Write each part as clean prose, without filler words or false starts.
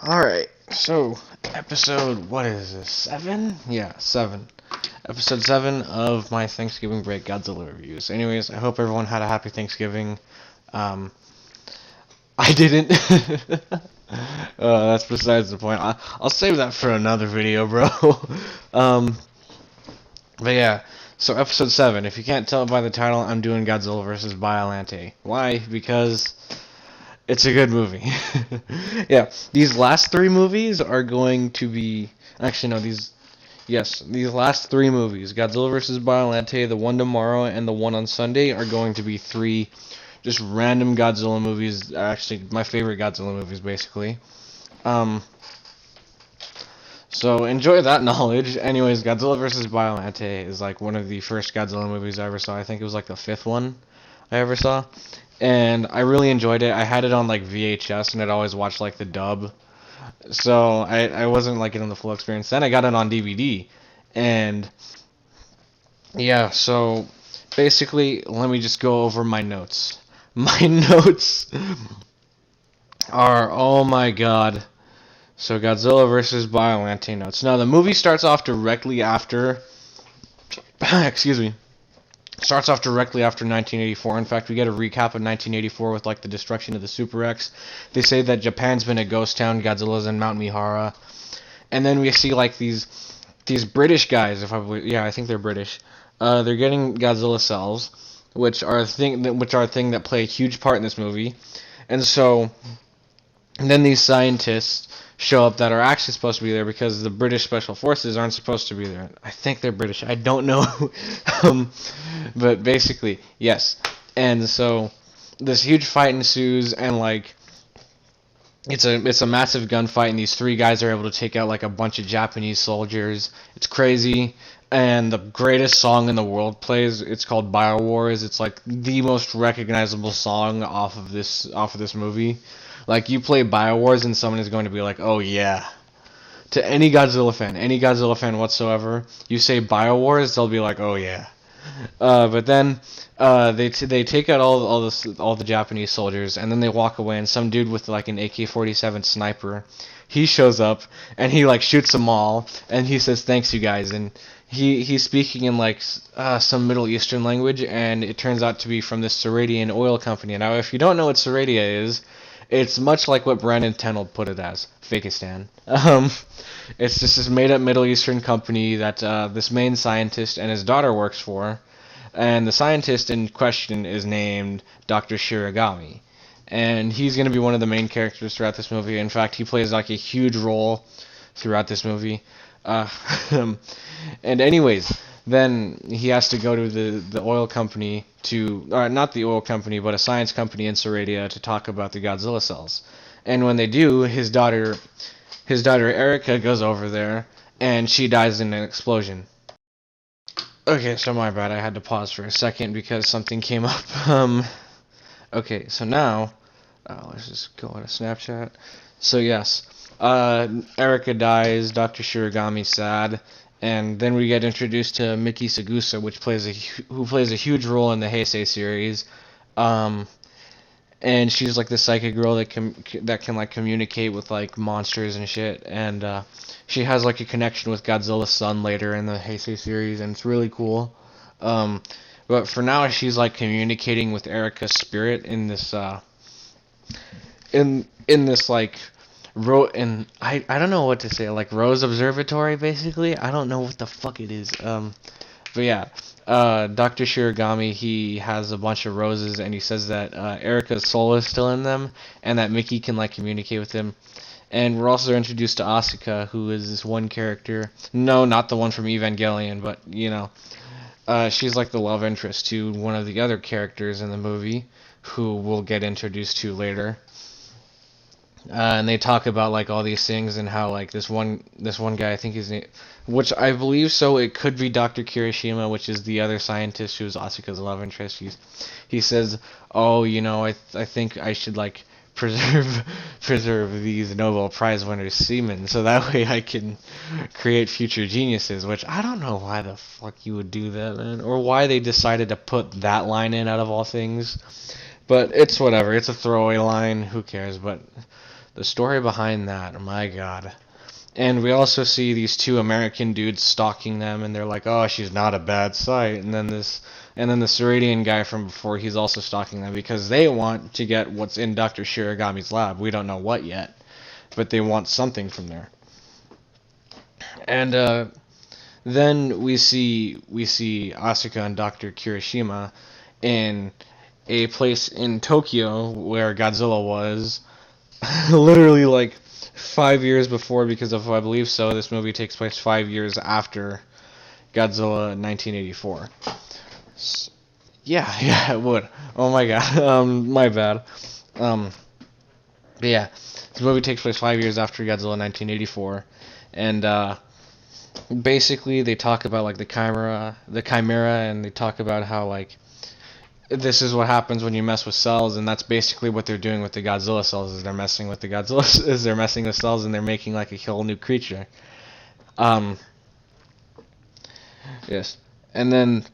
Alright, so episode, what is this, 7? Yeah, 7. Episode 7 of my Thanksgiving break Godzilla reviews. Anyways, I hope everyone had a happy Thanksgiving. I didn't. That's besides the point. I'll save that for another video, bro. um, but yeah, so episode 7. If you can't tell by the title, I'm doing Godzilla vs. Biollante. Why? Because it's a good movie. Yeah, these last 3 movies are going to be... Actually, no, these last 3 movies, Godzilla vs. Biollante, the one tomorrow, and the one on Sunday, are going to be 3 just random Godzilla movies. Actually, my favorite Godzilla movies, basically. So enjoy that knowledge. Anyways, Godzilla vs. Biollante is like one of the first Godzilla movies I ever saw. I think it was like the 5th one I ever saw. And I really enjoyed it. I had it on like VHS, and I'd always watch like the dub. So I wasn't like getting the full experience. Then I got it on DVD. And yeah, so basically, let me just go over my notes. My notes are, oh my god. So Godzilla vs. Biollante notes. Now the movie starts off directly after excuse me. Starts off directly after 1984. In fact, we get a recap of 1984 with like the destruction of the Super X. They say that Japan's been a ghost town, Godzilla's in Mount Mihara. And then we see like these British guys, if I believe, yeah, I think they're British. They're getting Godzilla cells, which are a thing that play a huge part in this movie. And so then these scientists show up that are actually supposed to be there because the British Special Forces aren't supposed to be there. I think they're British. I don't know. But basically, yes. And so this huge fight ensues, and like it's a massive gunfight, and these 3 guys are able to take out like a bunch of Japanese soldiers. It's crazy. And the greatest song in the world plays. It's called Biowars. It's like the most recognizable song off of this movie. Like, you play Biowars and someone is going to be like, oh yeah. To any Godzilla fan whatsoever, you say Biowars, they'll be like, oh yeah. But then they take out all the Japanese soldiers, and then they walk away, and some dude with like an AK-47 sniper, he shows up, and he like shoots them all, and he says, thanks you guys, and he's speaking in like some Middle Eastern language, and it turns out to be from this Ceradian oil company. Now, if you don't know what Ceradia is, it's much like what Brandon Tenold put it as, Fakistan. It's just this made-up Middle Eastern company that this main scientist and his daughter works for, and the scientist in question is named Dr. Shiragami, and he's going to be one of the main characters throughout this movie. In fact, he plays like a huge role throughout this movie. And anyways, then he has to go to the oil company not the oil company, but a science company in Ceradia to talk about the Godzilla cells. And when they do, his daughter Erica goes over there, and she dies in an explosion. Okay, so my bad, I had to pause for a second because something came up. Okay, so now, let's just go on a Snapchat. So yes, Erica dies, Dr. Shiragami's sad, and then we get introduced to Miki Sagusa, who plays a huge role in the Heisei series. And she's like the psychic girl that can like communicate with like monsters and shit, and she has like a connection with Godzilla's son later in the Heisei series, and it's really cool. But for now, she's like communicating with Erica's spirit in this in this like I don't know what to say, like Rose Observatory, basically. I don't know what the fuck it is. But yeah, Dr. Shiragami, he has a bunch of roses, and he says that Erica's soul is still in them, and that Mickey can like communicate with him. And we're also introduced to Asuka, who is this one character. No, not the one from Evangelion, but you know, she's like the love interest to one of the other characters in the movie, who we'll get introduced to later. And they talk about like all these things, and how like this one guy, I think his name, which I believe so, it could be Dr. Kirishima, which is the other scientist who's Asuka's love interest. He says, oh, you know, I think I should like preserve these Nobel Prize winners' semen, so that way I can create future geniuses. Which I don't know why the fuck you would do that, man, or why they decided to put that line in out of all things. But it's whatever. It's a throwaway line. Who cares? But The story behind that, my God. And we also see these two American dudes stalking them, and they're like, "Oh, she's not a bad sight." And then the Ceridian guy from before, he's also stalking them because they want to get what's in Dr. Shiragami's lab. We don't know what yet, but they want something from there. And then we see Asuka and Dr. Kirishima in a place in Tokyo where Godzilla was, literally like 5 years before, because if I believe so, this movie takes place 5 years after Godzilla 1984. Yeah, it would. Oh my God, my bad. But yeah, this movie takes place 5 years after Godzilla 1984, and basically they talk about like the chimera, and they talk about how like this is what happens when you mess with cells, and that's basically what they're doing with the Godzilla cells. Is they're messing with the Godzilla, is they're messing with cells, and they're making like a whole new creature. Um, yes, and then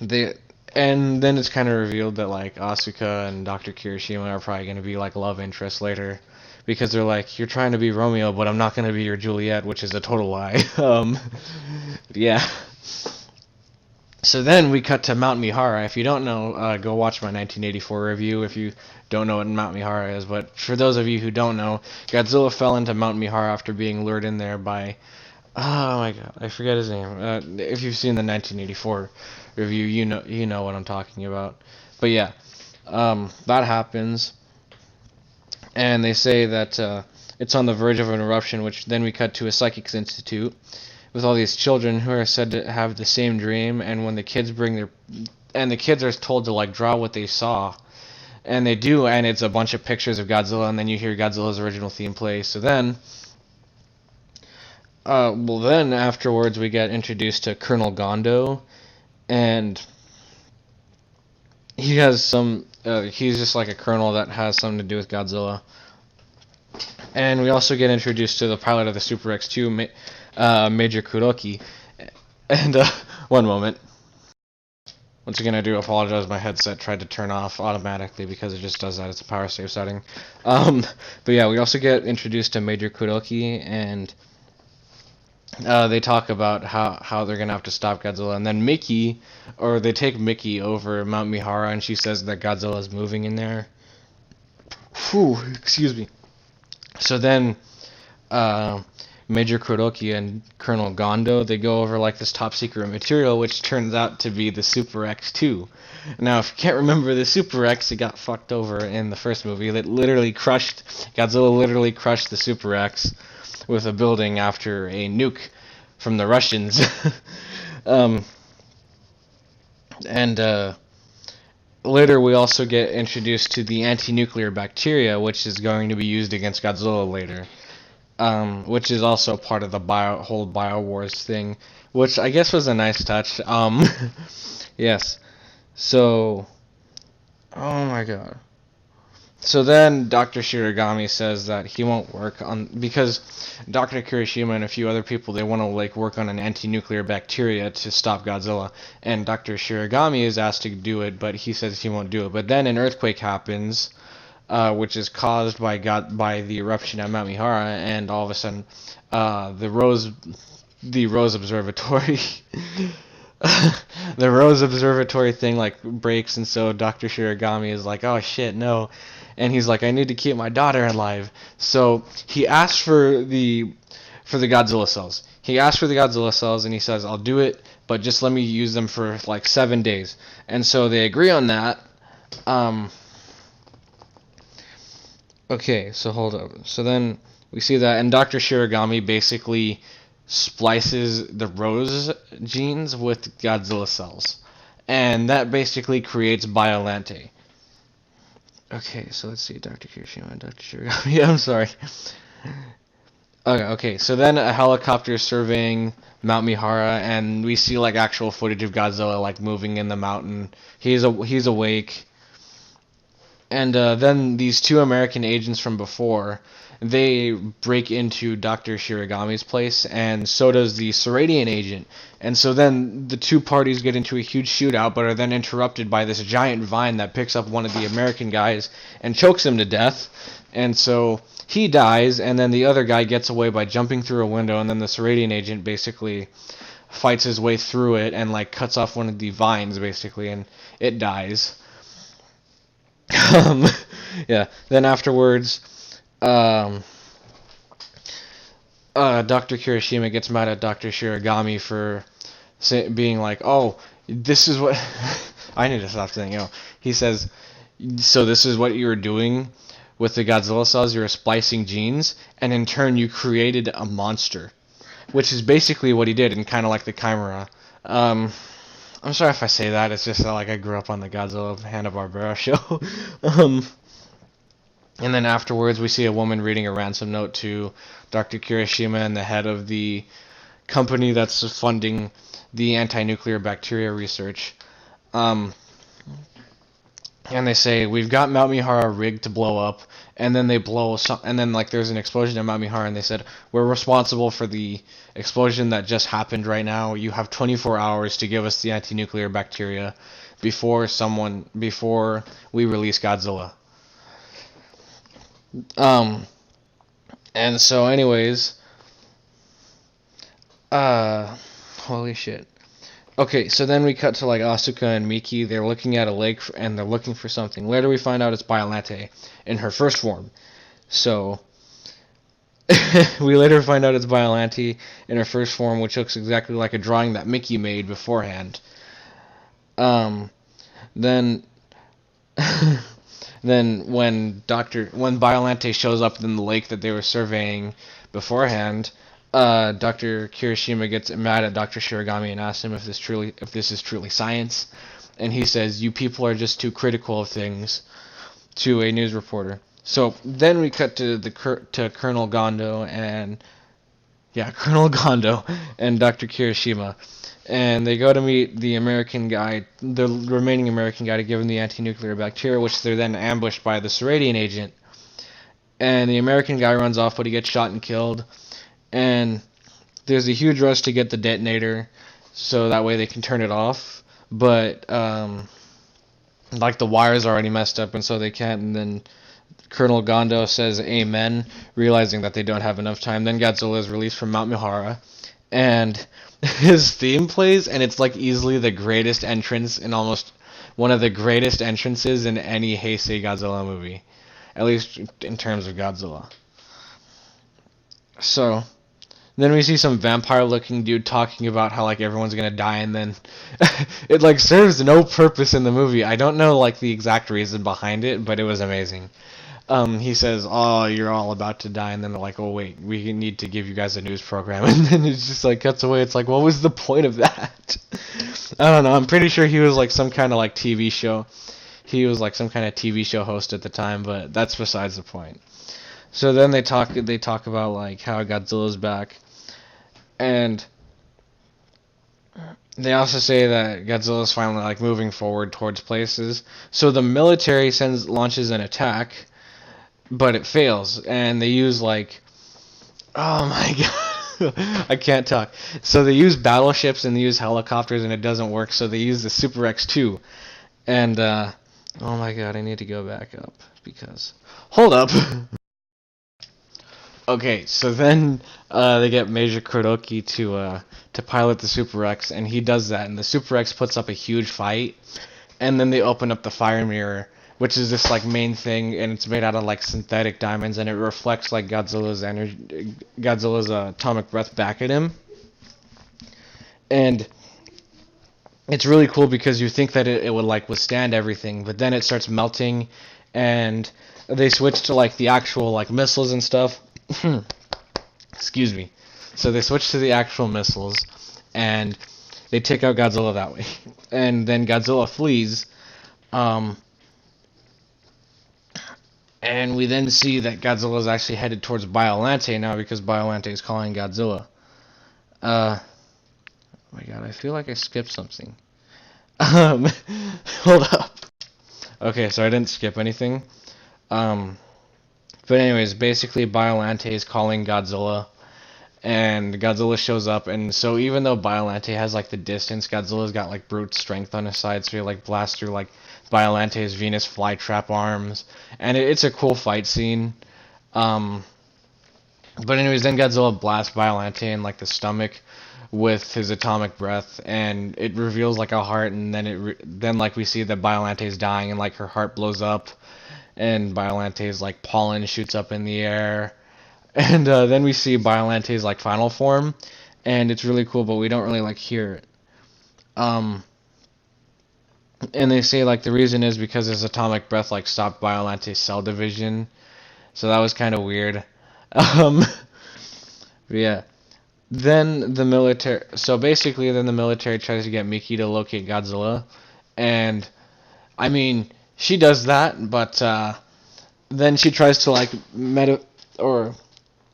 they, and then it's kind of revealed that like Asuka and Dr. Kirishima are probably going to be like love interests later, because they're like, you're trying to be Romeo, but I'm not going to be your Juliet, which is a total lie. Yeah. So then we cut to Mount Mihara. If you don't know, go watch my 1984 review if you don't know what Mount Mihara is. But for those of you who don't know, Godzilla fell into Mount Mihara after being lured in there by... Oh my God, I forget his name. If you've seen the 1984 review, you know what I'm talking about. But yeah, that happens. And they say that it's on the verge of an eruption, which then we cut to a psychics institute with all these children who are said to have the same dream, and when the kids the kids are told to like draw what they saw, and they do, and it's a bunch of pictures of Godzilla, and then you hear Godzilla's original theme play. So then, then afterwards we get introduced to Colonel Gondo, and he has some, he's just like a colonel that has something to do with Godzilla. And we also get introduced to the pilot of the Super X2, Major Kuroki. And, one moment. Once again, I do apologize, my headset tried to turn off automatically because it just does that, it's a power save setting. But yeah, we also get introduced to Major Kuroki, and they talk about how they're going to have to stop Godzilla. And then they take Mickey over Mount Mihara, and she says that Godzilla is moving in there. Whew, excuse me. So then, Major Kuroki and Colonel Gondo, they go over like this top secret material, which turns out to be the Super X2. Now, if you can't remember the Super X, it got fucked over in the first movie. Godzilla literally crushed the Super X with a building after a nuke from the Russians. Later we also get introduced to the anti-nuclear bacteria, which is going to be used against Godzilla later. Which is also part of the whole Biowars thing, which I guess was a nice touch. Yes. So, oh my God. So then Dr. Shiragami says that he won't work on, because Dr. Kirishima and a few other people, they want to like work on an anti-nuclear bacteria to stop Godzilla, and Dr. Shiragami is asked to do it, but he says he won't do it. But then an earthquake happens, which is caused by the eruption at Mount Mihara, and all of a sudden, the Rose Observatory, the Rose Observatory thing like breaks, and so Dr. Shiragami is like, oh shit, no, and he's like, I need to keep my daughter alive. So he asks for the Godzilla cells. He asks for the Godzilla cells, and he says, I'll do it, but just let me use them for like 7 days. And so they agree on that. Okay, so hold up. So then we see that, and Dr. Shiragami basically splices the Rose genes with Godzilla cells, and that basically creates Biollante. Okay, so let's see, Dr. Kirishima and Dr. Shiragami. I'm sorry. Okay, so then a helicopter is surveying Mount Mihara, and we see like actual footage of Godzilla like moving in the mountain. He's awake. And then these two American agents from before, they break into Dr. Shiragami's place, and so does the Seradian agent. And so then the two parties get into a huge shootout, but are then interrupted by this giant vine that picks up one of the American guys and chokes him to death. And so he dies, and then the other guy gets away by jumping through a window, and then the Seradian agent basically fights his way through it and like cuts off one of the vines basically, and it dies. um, yeah. Then afterwards, um, Dr. Kirishima gets mad at Dr. Shiragami for being like, "Oh, this is what." I need to stop saying, "Oh." He says, "So this is what you were doing with the Godzilla cells? You were splicing genes, and in turn, you created a monster." Which is basically what he did, and kind of like the Chimera. I'm sorry if I say that. It's just like I grew up on the Godzilla Hanna-Barbera show. And then afterwards, we see a woman reading a ransom note to Dr. Kirishima and the head of the company that's funding the anti-nuclear bacteria research. And they say, "We've got Mount Mihara rigged to blow up," and then they blow some, and then like there's an explosion at Mount Mihara, and they said, "We're responsible for the explosion that just happened right now. You have 24 hours to give us the anti-nuclear bacteria before we release Godzilla." And so anyways, holy shit. Okay, so then we cut to like Asuka and Miki. They're looking at a lake and they're looking for something. Later we find out it's Biollante in her first form. So we later find out it's Biollante in her first form, which looks exactly like a drawing that Miki made beforehand. Then then when Biollante shows up in the lake that they were surveying beforehand, Dr. Kirishima gets mad at Dr. Shiragami and asks him if this is truly science, and he says, "You people are just too critical of things," to a news reporter. So then we cut to Colonel Gondo and Colonel Gondo and Dr. Kirishima, and they go to meet the remaining American guy, to give him the anti-nuclear bacteria, which they're then ambushed by the Seradian agent. And the American guy runs off, but he gets shot and killed. And there's a huge rush to get the detonator, so that way they can turn it off. But like the wire's already messed up, and so they can't. And then Colonel Gondo says "Amen," realizing that they don't have enough time. Then Godzilla is released from Mount Mihara, and his theme plays, and it's like easily the greatest entrance in almost one of the greatest entrances in any Heisei Godzilla movie, at least in terms of Godzilla. So then we see some vampire-looking dude talking about how like everyone's gonna die, and then it like serves no purpose in the movie. I don't know like the exact reason behind it, but it was amazing. He says, "Oh, you're all about to die," and then they're like, "Oh wait, we need to give you guys a news program," and then it just like cuts away. It's like, what was the point of that? I don't know. I'm pretty sure he was like some kind of like TV show. He was like some kind of TV show host at the time, but that's besides the point. So then they talk about like how Godzilla's back, and they also say that Godzilla's finally like moving forward towards places. So the military launches an attack, but it fails, and they use like, oh my god, I can't talk. So they use battleships and they use helicopters, and it doesn't work. So they use the Super X-2, and oh my god, I need to go back up because hold up. Okay, so then they get Major Kuroki to pilot the Super X, and he does that, and the Super X puts up a huge fight, and then they open up the fire mirror, which is this like main thing, and it's made out of like synthetic diamonds, and it reflects like Godzilla's atomic breath back at him, and it's really cool because you think that it would like withstand everything, but then it starts melting, and they switch to like the actual like missiles and stuff. Excuse me. So they switch to the actual missiles, and they take out Godzilla that way. And then Godzilla flees, and we then see that Godzilla is actually headed towards Biollante now because Biollante is calling Godzilla. Oh my god, I feel like I skipped something. Hold up. Okay, so I didn't skip anything. Um, but anyways, basically Biollante is calling Godzilla, and Godzilla shows up, and so even though Biollante has like the distance, Godzilla's got like brute strength on his side, so he like blasts through like Biollante's Venus flytrap arms, and it's a cool fight scene. Um, but anyways, then Godzilla blasts Biollante in like the stomach with his atomic breath, and it reveals like a heart, and then like we see that Biolante's dying, and like her heart blows up, and Biolante's like pollen shoots up in the air, and then we see Biolante's like final form, and it's really cool, but we don't really like hear it. Um, and they say like the reason is because his atomic breath like stopped Biolante's cell division, so that was kind of weird. Um, but yeah. Then the military. So basically, then the military tries to get Miki to locate Godzilla, and I mean, she does that, but then she tries to like or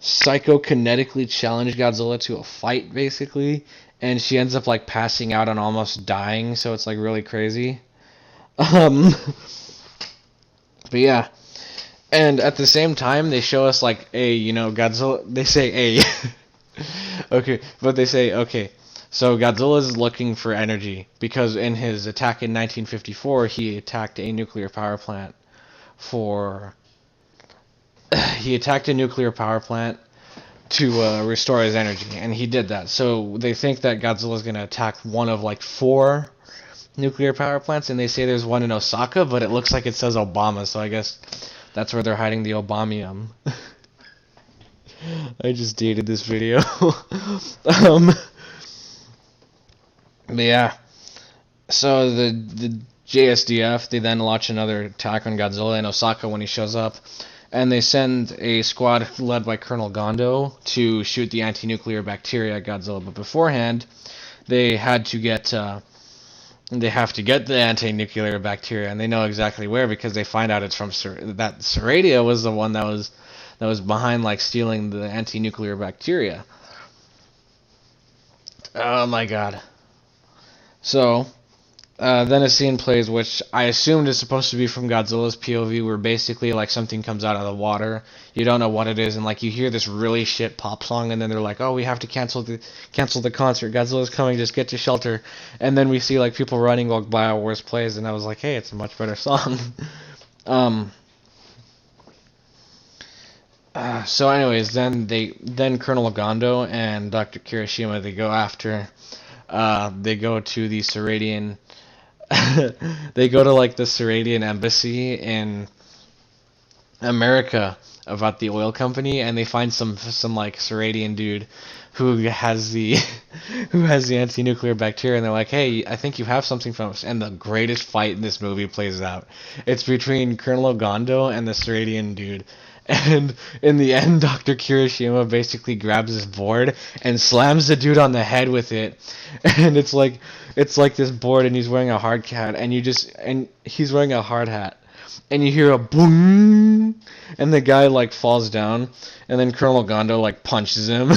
psychokinetically challenge Godzilla to a fight, basically, and she ends up like passing out and almost dying. So it's like really crazy. Um, but yeah, and at the same time, they show us like a Godzilla. They say a. Okay, but they say, okay, so Godzilla is looking for energy because in his attack in 1954, he attacked a nuclear power plant for. He attacked a nuclear power plant to restore his energy, and he did that. So they think that Godzilla is going to attack one of like 4 nuclear power plants, and they say there's one in Osaka, but it looks like it says Obama, so I guess that's where they're hiding the Obamium. I just dated this video. But yeah. So the JSDF, they then launch another attack on Godzilla in Osaka when he shows up, and they send a squad led by Colonel Gondo to shoot the anti-nuclear bacteria at Godzilla. But beforehand, they had to get they have to get the anti-nuclear bacteria, and they know exactly where because they find out it's from that Seradia was the one that was behind like stealing the anti-nuclear bacteria. Oh my god. So then a scene plays which I assumed is supposed to be from Godzilla's POV, where basically like something comes out of the water, you don't know what it is, and like you hear this really shit pop song, and then they're like, oh, we have to cancel the concert, Godzilla's coming, just get to shelter. And then we see like people running while BioWars plays, and I was like, hey, it's a much better song. So anyways, then Colonel Gondo and Dr. Kirishima, they go to the Seradian they go to like the Seradian embassy in America about the oil company, and they find some like Seradian dude who has the anti-nuclear bacteria, and they're like, hey, I think you have something from us. And the greatest fight in this movie plays out. It's between Colonel Gondo and the Seradian dude. And in the end, Dr. Kirishima basically grabs this board and slams the dude on the head with it. And it's like this board, and he's wearing a hard hat, and he's wearing a hard hat. And you hear a boom, and the guy like falls down, and then Colonel Gondo like punches him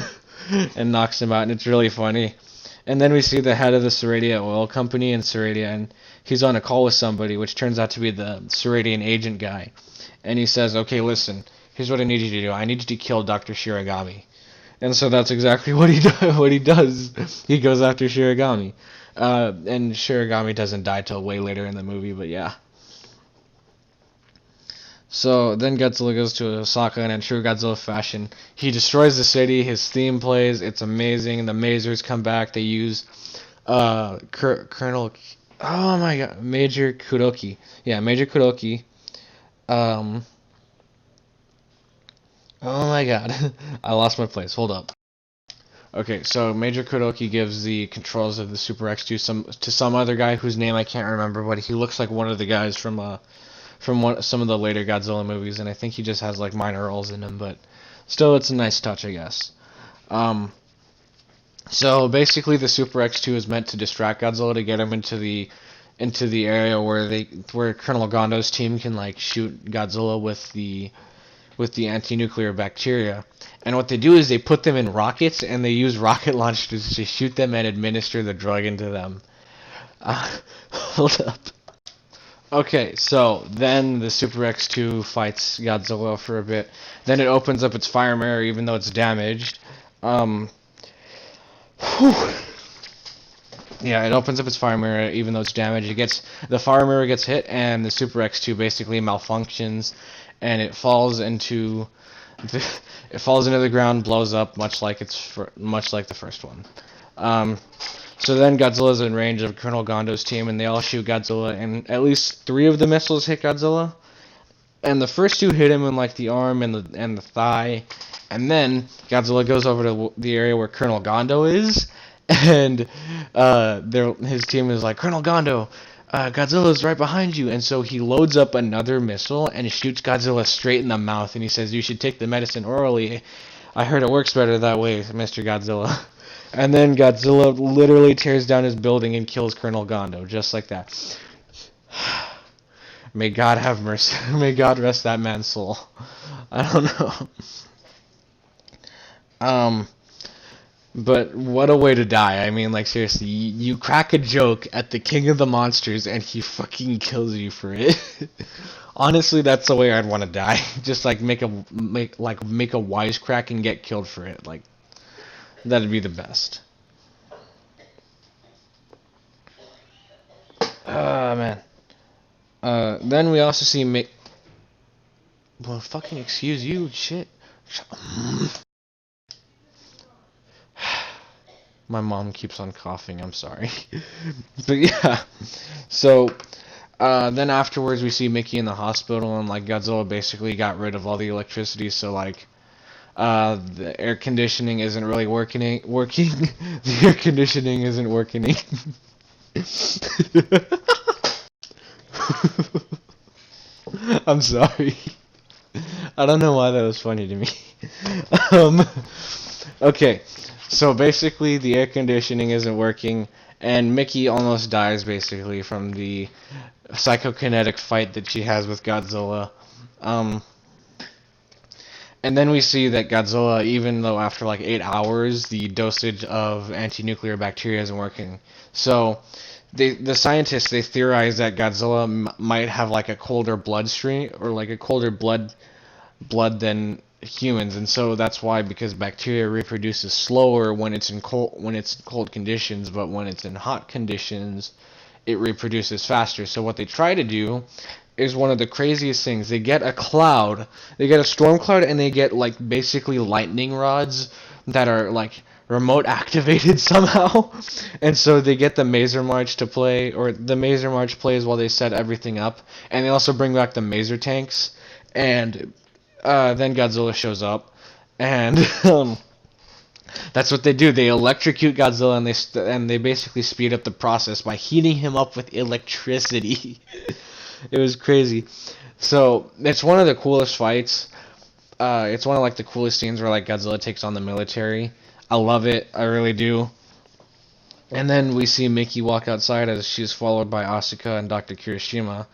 and knocks him out, and it's really funny. And then we see the head of the Seradia Oil Company in Seradia, and he's on a call with somebody, which turns out to be the Seradian agent guy. And he says, okay, listen, here's what I need you to do. I need you to kill Dr. Shiragami. And so that's exactly what he does. He goes after Shiragami. And Shiragami doesn't die till way later in the movie, but yeah. So then Godzilla goes to Osaka, and in true Godzilla fashion, he destroys the city. His theme plays. It's amazing. The Mazers come back. They use Colonel... Oh my god. Major Kuroki. Yeah, Major Kuroki. Oh my god. I lost my place. Hold up. Okay, so Major Kuroki gives the controls of the Super X to some other guy whose name I can't remember, but he looks like one of the guys from some of the later Godzilla movies, and I think he just has like minor roles in them, but still, it's a nice touch, I guess. So basically, the Super X2 is meant to distract Godzilla to get him into the area where Colonel Gondo's team can like shoot Godzilla with the anti-nuclear bacteria. And what they do is they put them in rockets, and they use rocket launchers to shoot them and administer the drug into them. Hold up. Okay, so then the Super X2 fights Godzilla for a bit. Then it opens up its fire mirror, even though it's damaged. Um, whew. Yeah, it opens up its fire mirror, even though it's damaged. The fire mirror gets hit, and the Super X2 basically malfunctions, and the, it falls into the ground, blows up, much like the first one. Um, So then Godzilla's in range of Colonel Gondo's team, and they all shoot Godzilla, and at least 3 of the missiles hit Godzilla. And the first 2 hit him in like the arm and the thigh, and then Godzilla goes over to the area where Colonel Gondo is, and his team is like, Colonel Gondo, Godzilla's right behind you, and so he loads up another missile and shoots Godzilla straight in the mouth, and he says, "You should take the medicine orally. I heard it works better that way, Mr. Godzilla." And then Godzilla literally tears down his building and kills Colonel Gondo, just like that. May God have mercy. May God rest that man's soul. I don't know. But what a way to die. I mean, like, seriously, you crack a joke at the king of the monsters and he fucking kills you for it. Honestly, that's the way I'd want to die. Just like make a wisecrack and get killed for it. Like, that'd be the best. Man. Then we also see well, fucking excuse you, shit. My mom keeps on coughing, I'm sorry. But yeah. So, then afterwards we see Mickey in the hospital, and like Godzilla basically got rid of all the electricity, so like the air conditioning isn't really working. The air conditioning isn't working. I'm sorry. I don't know why that was funny to me. Okay, so basically the air conditioning isn't working, and Mickey almost dies basically from the psychokinetic fight that she has with Godzilla. And then we see that Godzilla, even though after like 8 hours, the dosage of anti-nuclear bacteria isn't working. So the scientists, they theorize that Godzilla might have like a colder bloodstream, or like a colder blood than humans, and so that's why, because bacteria reproduces slower when it's in cold conditions, but when it's in hot conditions, it reproduces faster. So what they try to do is one of the craziest things. They get a storm cloud, and they get like basically lightning rods that are like remote activated somehow. And so they get the Maser March to play, or the Maser March plays while they set everything up, and they also bring back the Maser tanks, and then Godzilla shows up, and that's what they do. They electrocute Godzilla, and they basically speed up the process by heating him up with electricity. It was crazy. So it's one of the coolest fights. It's one of like the coolest scenes where like Godzilla takes on the military. I love it. I really do. And then we see Mickey walk outside as she's followed by Asuka and Dr. Kirishima.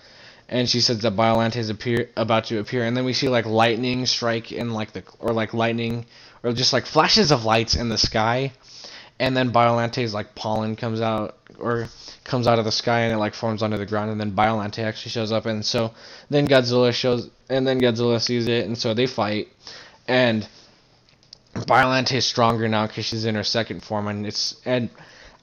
And she says that Biollante is about to appear. And then we see like lightning strike in like lightning, or just like flashes of lights in the sky. And then Biollante's like pollen comes out of the sky, and it like forms onto the ground, and then Biollante actually shows up, and so then Godzilla sees it, and so they fight, and Biollante is stronger now because she's in her second form, and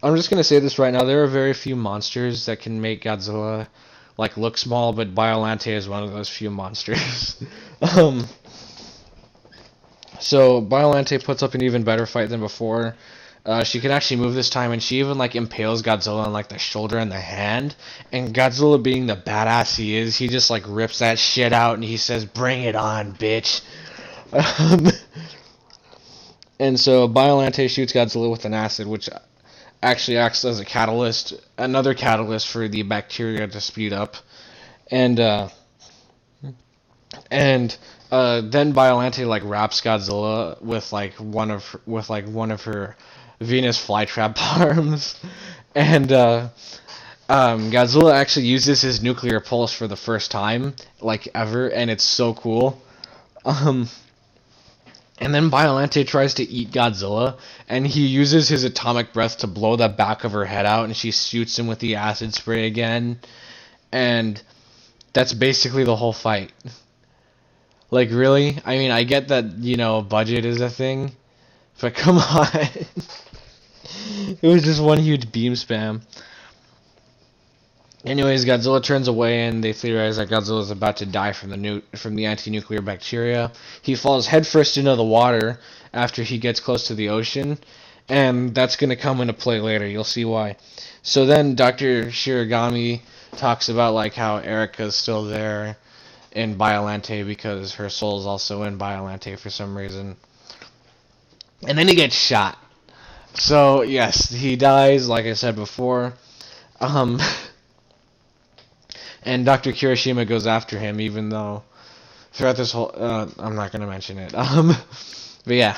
I'm just gonna say this right now, there are very few monsters that can make Godzilla like look small, but Biollante is one of those few monsters. So Biollante puts up an even better fight than before. She can actually move this time, and she even like impales Godzilla on like the shoulder and the hand. And Godzilla, being the badass he is, he just like rips that shit out, and he says, "Bring it on, bitch." And so Biollante shoots Godzilla with an acid, which actually acts as another catalyst for the bacteria to speed up. And then Biollante like wraps Godzilla with one of her Venus flytrap arms, and Godzilla actually uses his nuclear pulse for the first time like ever, and it's so cool. And then Biollante tries to eat Godzilla, and he uses his atomic breath to blow the back of her head out, and she shoots him with the acid spray again. And That's basically the whole fight. Like, really? I mean, I get that, budget is a thing, but come on. It was just one huge beam spam. Anyways, Godzilla turns away, and they theorize that Godzilla is about to die from the anti-nuclear bacteria. He falls headfirst into the water after he gets close to the ocean, and that's going to come into play later. You'll see why. So then Dr. Shiragami talks about like how Erica's still there in Biollante because her soul is also in Biollante for some reason. And then he gets shot. So, yes, he dies, like I said before. And Dr. Kirishima goes after him, even though throughout this whole... I'm not going to mention it. But yeah.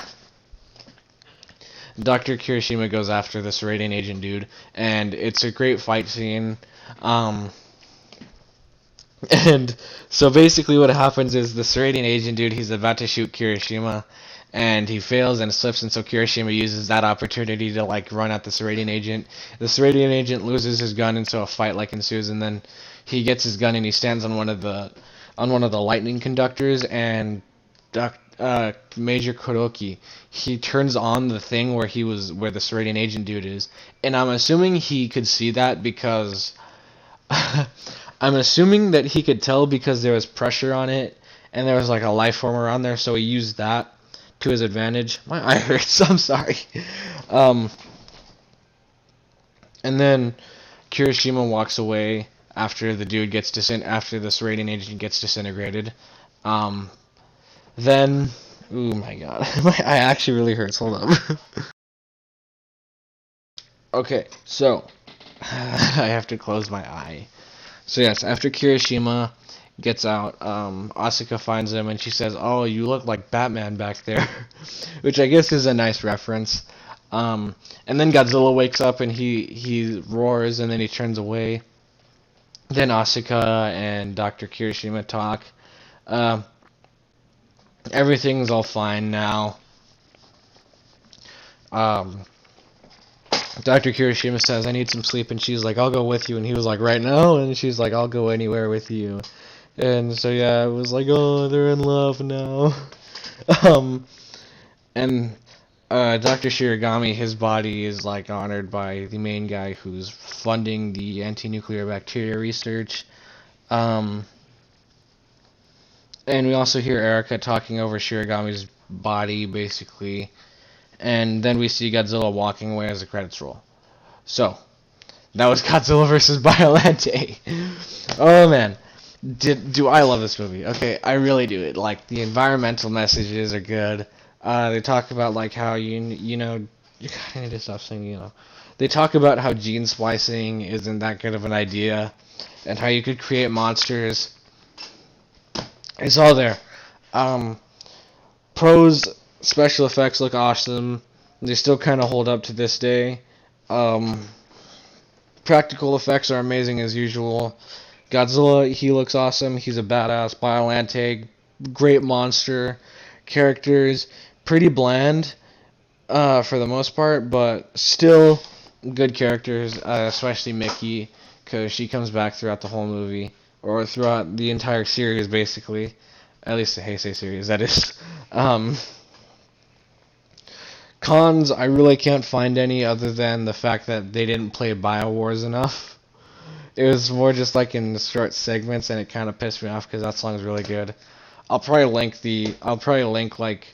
Dr. Kirishima goes after this rating agent dude, and it's a great fight scene. And so basically what happens is the Seradian agent dude, he's about to shoot Kirishima, and he fails and slips, and so Kirishima uses that opportunity to like run at the Seradian agent. The Seradian agent loses his gun, and so a fight like ensues, and then he gets his gun and he stands on one of the lightning conductors, and Major Kuroki, he turns on the thing where the Seradian agent dude is, and I'm assuming he could see that because I'm assuming that he could tell because there was pressure on it and there was like a life form around there, so he used that to his advantage. My eye hurts. I'm sorry. And then Kirishima walks away after the dude after the Seradian agent gets disintegrated. Then, oh my god, my eye actually really hurts. Hold up. Okay, so I have to close my eye. So yes, after Kirishima gets out, Asuka finds him and she says, "Oh, you look like Batman back there," which I guess is a nice reference. And then Godzilla wakes up and he roars and then he turns away. Then Asuka and Dr. Kirishima talk. Everything's all fine now. Dr. Kirishima says, "I need some sleep," and she's like, "I'll go with you," and he was like, "Right now?" And she's like, "I'll go anywhere with you." And so yeah, it was like, oh, they're in love now. And Dr. Shiragami, his body is like honored by the main guy who's funding the anti-nuclear bacteria research. And we also hear Erica talking over Shiragami's body, basically. And then we see Godzilla walking away as the credits roll. So, that was Godzilla vs. Biollante. Oh, man. Do I love this movie? Okay, I really do. It like the environmental messages are good. They talk about like how you I need to stop saying They talk about how gene splicing isn't that good of an idea, and how you could create monsters. It's all there. Pros, special effects look awesome. They still kind of hold up to this day. Practical effects are amazing as usual. Godzilla, he looks awesome. He's a badass. Biollante, great monster. Characters, pretty bland for the most part, but still good characters, especially Mickey, because she comes back throughout the whole movie, or throughout the entire series, basically. At least the Heisei series, that is. Cons, I really can't find any other than the fact that they didn't play BioWars enough. It was more just like in the short segments, and it kind of pissed me off because that song's really good. I'll probably link like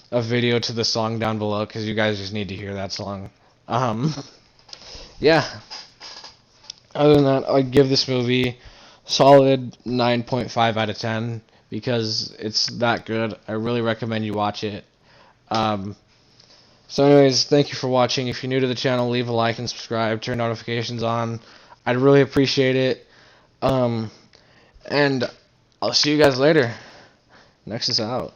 a video to the song down below because you guys just need to hear that song. Yeah. Other than that, I'd give this movie solid 9.5 out of 10 because it's that good. I really recommend you watch it. So anyways, thank you for watching. If you're new to the channel, leave a like and subscribe. Turn notifications on. I'd really appreciate it. And I'll see you guys later. Next is out.